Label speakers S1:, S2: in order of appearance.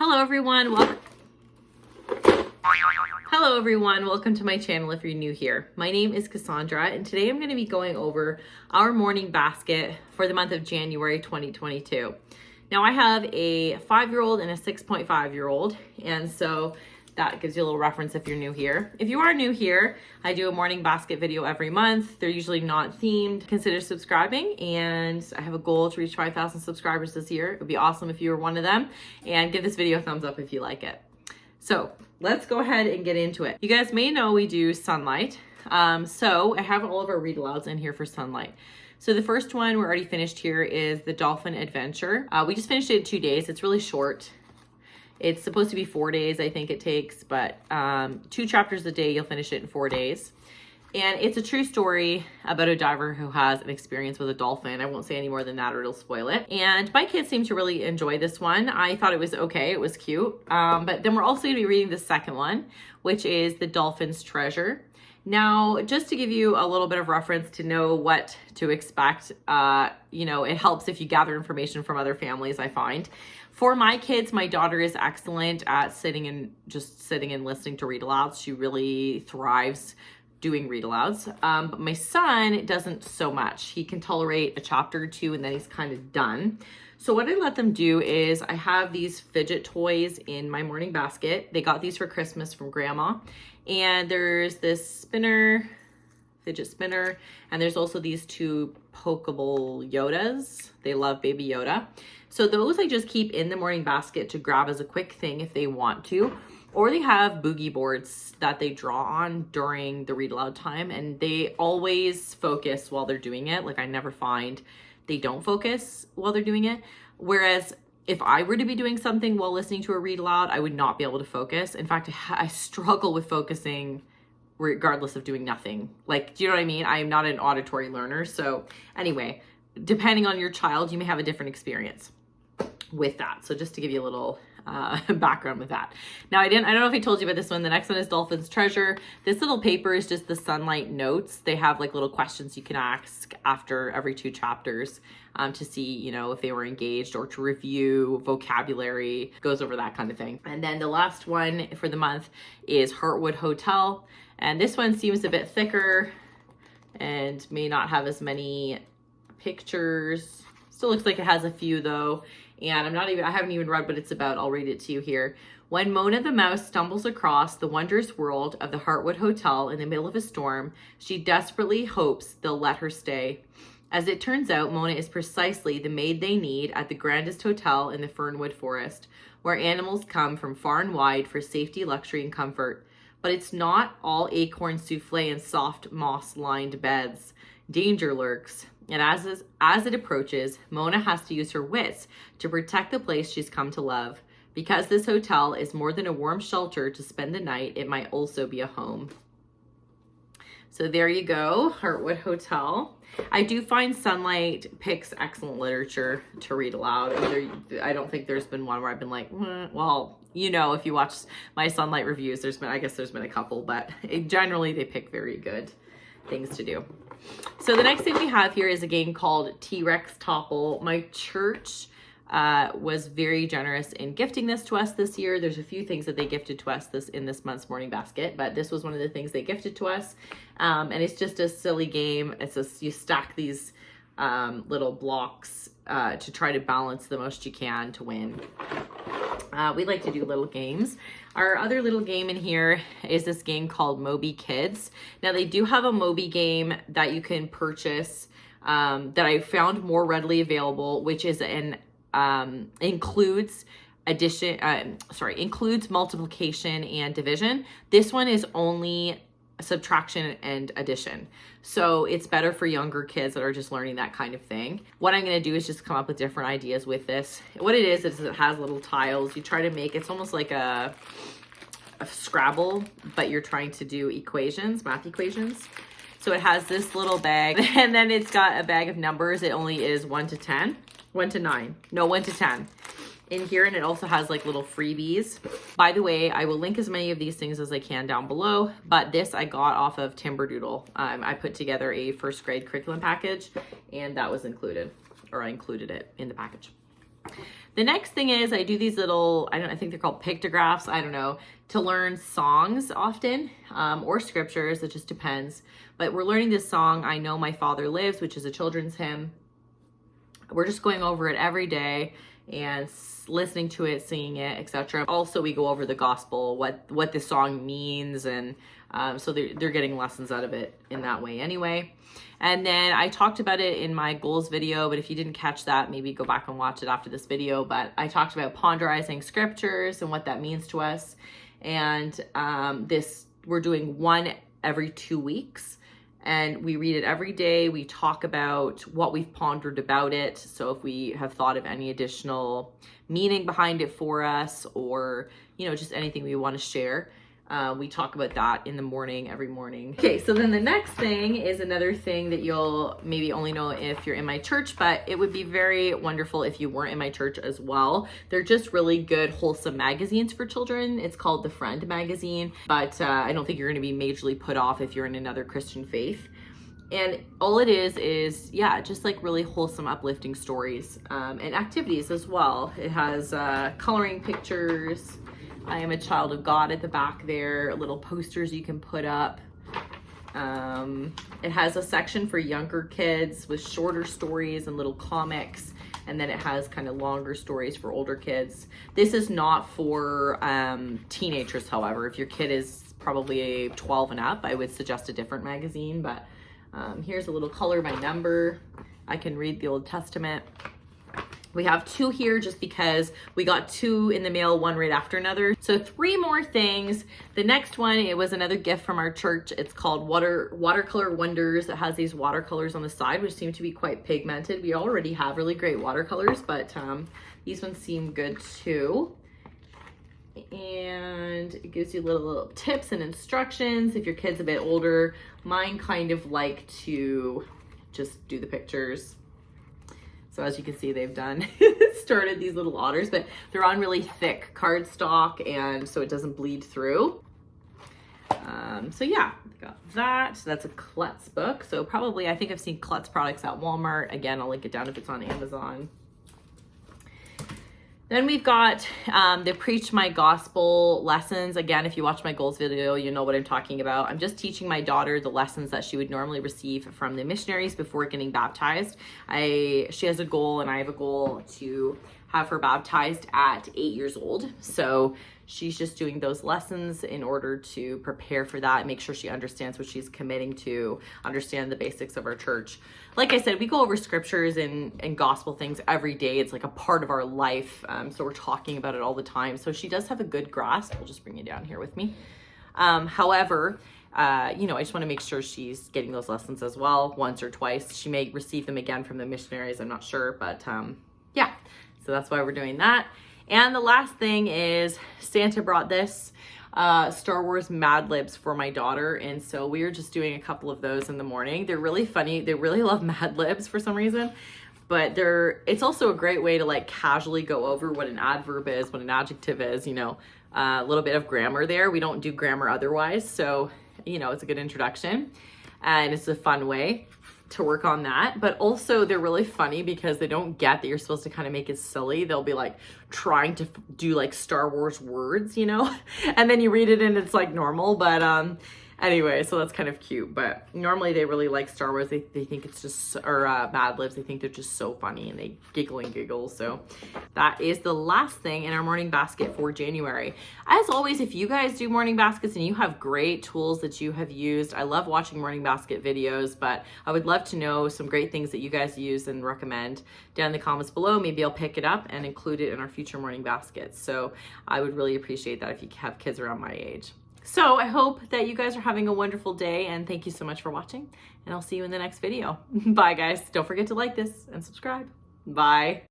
S1: Hello everyone, welcome to my channel if you're new here. My name is Cassandra and today I'm going to be going over our morning basket for the month of January 2022. Now I have a 5-year-old and a 6.5-year-old, and so that gives you a little reference if you're new here. If you are new here, I do a morning basket video every month. They're usually not themed. Consider subscribing, and I have a goal to reach 5,000 subscribers this year. It would be awesome if you were one of them, and give this video a thumbs up if you like it. So let's go ahead and get into it. You guys may know we do sunlight. So I have all of our read alouds in here for sunlight. So the first one we're already finished here is the Dolphin Adventure. We just finished it in 2 days. It's really short. It's supposed to be 4 days, I think it takes, but 2 chapters a day, you'll finish it in 4 days. And it's a true story about a diver who has an experience with a dolphin. I won't say any more than that or it'll spoil it. And my kids seem to really enjoy this one. I thought it was okay, it was cute. But then we're also gonna be reading the second one, which is the Dolphins Treasure. Now, just to give you a little bit of reference to know what to expect, it helps if you gather information from other families, I find. For my kids, my daughter is excellent at sitting and listening to read alouds. She really thrives doing read alouds. But my son doesn't so much. He can tolerate a chapter or two and then he's kind of done. So what I let them do is I have these Fidget Toys in my morning basket. They got these for Christmas from Grandma. And there's this fidget spinner, and there's also these 2 pokeable Yodas. They love Baby Yoda. So those I just keep in the morning basket to grab as a quick thing if they want to. Or they have boogie boards that they draw on during the read aloud time, and they always focus while they're doing it. Like I never find they don't focus while they're doing it. Whereas if I were to be doing something while listening to a read aloud, I would not be able to focus. In fact, I struggle with focusing regardless of doing nothing. Like, do you know what I mean? I am not an auditory learner. So anyway, depending on your child, you may have a different experience with that. So just to give you a little background with that. Now, I don't know if I told you about this one. The next one is Dolphins Treasure. This little paper is just the sunlight notes. They have like little questions you can ask after every 2 chapters to see, if they were engaged, or to review vocabulary, goes over that kind of thing. And then the last one for the month is Heartwood Hotel. And this one seems a bit thicker and may not have as many pictures. Still looks like it has a few though. And I haven't even read what it's about. I'll read it to you here. When Mona the mouse stumbles across the wondrous world of the Heartwood Hotel in the middle of a storm, she desperately hopes they'll let her stay. As it turns out, Mona is precisely the maid they need at the grandest hotel in the Fernwood Forest, where animals come from far and wide for safety, luxury, and comfort. But it's not all acorn souffle and soft moss-lined beds. Danger lurks. And as it approaches, Mona has to use her wits to protect the place she's come to love. Because this hotel is more than a warm shelter to spend the night, it might also be a home. So there you go, Heartwood Hotel. I do find Sunlight picks excellent literature to read aloud. I don't think there's been one where I've been like, well, if you watch my Sunlight reviews, I guess there's been a couple, but generally they pick very good things to do. So the next thing we have here is a game called T-Rex Topple. My church was very generous in gifting this to us this year. There's a few things that they gifted to us in this month's morning basket, but this was one of the things they gifted to us. And it's just a silly game. You stack these little blocks to try to balance the most you can to win. We like to do little games. Our other little game in here is this game called Moby Kids. Now they do have a Moby game that you can purchase that I found more readily available, which is includes multiplication and division. This one is only subtraction and addition. So it's better for younger kids that are just learning that kind of thing. What I'm going to do is just come up with different ideas with this. What it is it has little tiles. You try to make, it's almost like a Scrabble, but you're trying to do math equations. So it has this little bag, and then it's got a bag of numbers. It only is 1 to 10, 1 to 9, no, 1 to 10. In here, and it also has like little freebies. By the way, I will link as many of these things as I can down below, but this I got off of Timberdoodle. I put together a first grade curriculum package, and that was included, or I included it in the package. The next thing is I do these little, I think they're called pictographs, I don't know, to learn songs often, or scriptures, it just depends. But we're learning this song, I Know My Father Lives, which is a children's hymn. We're just going over it every day and listening to it, singing it, etc. Also, we go over the gospel, what the song means, and so they're getting lessons out of it in that way anyway. And then I talked about it in my goals video, but if you didn't catch that, maybe go back and watch it after this video. But I talked about ponderizing scriptures and what that means to us. And we're doing one every 2 weeks. And we read it every day. We talk about what we've pondered about it. So if we have thought of any additional meaning behind it for us, or, just anything we want to share. We talk about that in the morning, every morning. Okay, so then the next thing is another thing that you'll maybe only know if you're in my church, but it would be very wonderful if you weren't in my church as well. They're just really good, wholesome magazines for children. It's called The Friend magazine, but I don't think you're gonna be majorly put off if you're in another Christian faith. And all it is yeah, just like really wholesome, uplifting stories, and activities as well. It has coloring pictures, I am a child of God at the back there, little posters you can put up. It has a section for younger kids with shorter stories and little comics. And then it has kind of longer stories for older kids. This is not for teenagers, however. If your kid is probably 12 and up, I would suggest a different magazine. But here's a little color by number. I can read the Old Testament. We have 2 here just because we got 2 in the mail, one right after another. So 3 more things. The next one, it was another gift from our church. It's called Watercolor Wonders. It has these watercolors on the side, which seem to be quite pigmented. We already have really great watercolors, but these ones seem good too. And it gives you little tips and instructions if your kid's a bit older. Mine kind of like to just do the pictures. So as you can see, they've started these little otters, but they're on really thick cardstock, and so it doesn't bleed through. So yeah, got that. So that's a Klutz book. So probably, I think I've seen Klutz products at Walmart. Again, I'll link it down if it's on Amazon. Then we've got the Preach My Gospel lessons. Again, if you watch my goals video, you know what I'm talking about. I'm just teaching my daughter the lessons that she would normally receive from the missionaries before getting baptized. She has a goal, and I have a goal to have her baptized at 8 years old. So she's just doing those lessons in order to prepare for that, make sure she understands what she's committing to, understand the basics of our church. Like I said, we go over scriptures and gospel things every day. It's like a part of our life. So we're talking about it all the time. So she does have a good grasp. I'll just bring you down here with me. However, I just want to make sure she's getting those lessons as well, once or twice. She may receive them again from the missionaries. I'm not sure, but yeah. So that's why we're doing that. And the last thing is Santa brought this Star Wars Mad Libs for my daughter. And so we were just doing a couple of those in the morning. They're really funny. They really love Mad Libs for some reason. But it's also a great way to like casually go over what an adverb is, what an adjective is, a little bit of grammar there. We don't do grammar otherwise. So, it's a good introduction. And it's a fun way to work on that. But also they're really funny because they don't get that you're supposed to kind of make it silly. They'll be like trying to do like Star Wars words, and then you read it and it's like normal. But anyway, so that's kind of cute. But normally they really like Star Wars. They think it's just, or Mad Libs, they think they're just so funny, and they giggle. So that is the last thing in our morning basket for January. As always, if you guys do morning baskets and you have great tools that you have used, I love watching morning basket videos, but I would love to know some great things that you guys use and recommend down in the comments below. Maybe I'll pick it up and include it in our future morning baskets. So I would really appreciate that if you have kids around my age. So I hope that you guys are having a wonderful day, and thank you so much for watching, and I'll see you in the next video. Bye guys. Don't forget to like this and subscribe. Bye.